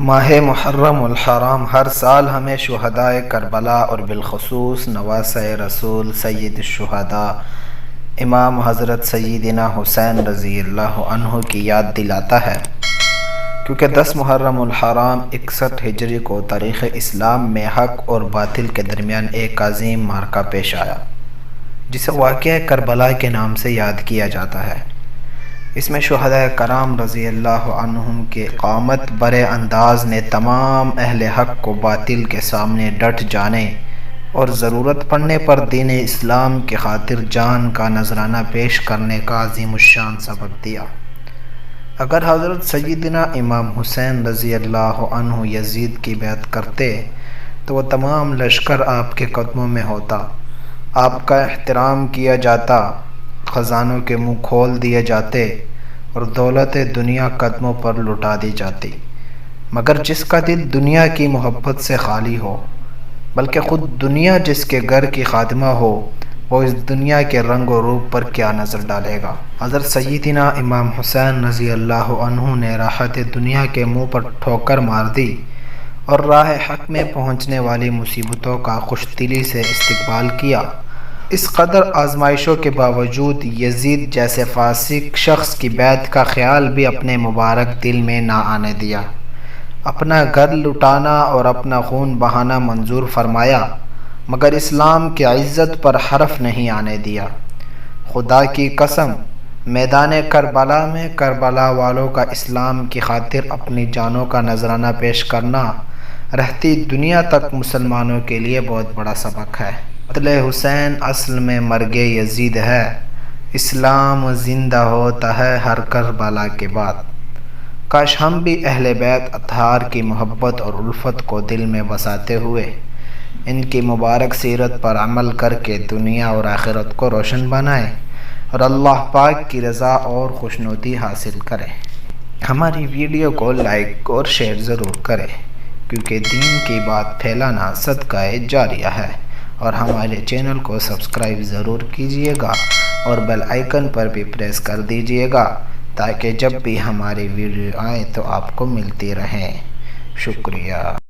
ماہ محرم الحرام ہر سال ہمیں شہدائے کربلا اور بالخصوص نواسۂ رسول سید الشہداء امام حضرت سیدنا حسین رضی اللہ عنہ کی یاد دلاتا ہے، کیونکہ 10 محرم الحرام 61 ہجری کو تاریخ اسلام میں حق اور باطل کے درمیان ایک عظیم معرکہ پیش آیا، جسے واقعہ کربلا کے نام سے یاد کیا جاتا ہے۔ اس میں شہدائے کرام رضی اللہ عنہم کے قامت برے انداز نے تمام اہل حق کو باطل کے سامنے ڈٹ جانے اور ضرورت پڑنے پر دین اسلام کی خاطر جان کا نذرانہ پیش کرنے کا عظیم الشان سبق دیا۔ اگر حضرت سیدنا امام حسین رضی اللہ عنہ یزید کی بیعت کرتے تو وہ تمام لشکر آپ کے قدموں میں ہوتا، آپ کا احترام کیا جاتا، خزانوں کے منہ کھول دیے جاتے اور دولت دنیا قدموں پر لٹا دی جاتی، مگر جس کا دل دنیا کی محبت سے خالی ہو، بلکہ خود دنیا جس کے گھر کی خادمہ ہو، وہ اس دنیا کے رنگ و روپ پر کیا نظر ڈالے گا۔ حضرت سیدنا امام حسین رضی اللہ عنہ نے راحت دنیا کے منہ پر ٹھوکر مار دی اور راہ حق میں پہنچنے والی مصیبتوں کا خوش دلی سے استقبال کیا۔ اس قدر آزمائشوں کے باوجود یزید جیسے فاسق شخص کی بیعت کا خیال بھی اپنے مبارک دل میں نہ آنے دیا۔ اپنا گھر لٹانا اور اپنا خون بہانا منظور فرمایا، مگر اسلام کی عزت پر حرف نہیں آنے دیا۔ خدا کی قسم، میدان کربلا میں کربلا والوں کا اسلام کی خاطر اپنی جانوں کا نذرانہ پیش کرنا رہتی دنیا تک مسلمانوں کے لیے بہت بڑا سبق ہے۔ قتل حسین اصل میں مرگ یزید ہے، اسلام زندہ ہوتا ہے ہر کربلا کے بعد۔ کاش ہم بھی اہل بیت اطہار کی محبت اور الفت کو دل میں بساتے ہوئے ان کی مبارک سیرت پر عمل کر کے دنیا اور آخرت کو روشن بنائیں اور اللہ پاک کی رضا اور خوشنودی حاصل کریں۔ ہماری ویڈیو کو لائک اور شیئر ضرور کریں، کیونکہ دین کی بات پھیلانا صدقہ جاریہ ہے، اور ہمارے چینل کو سبسکرائب ضرور کیجئے گا اور بیل آئیکن پر بھی پریس کر دیجئے گا تاکہ جب بھی ہماری ویڈیو آئے تو آپ کو ملتی رہیں۔ شکریہ۔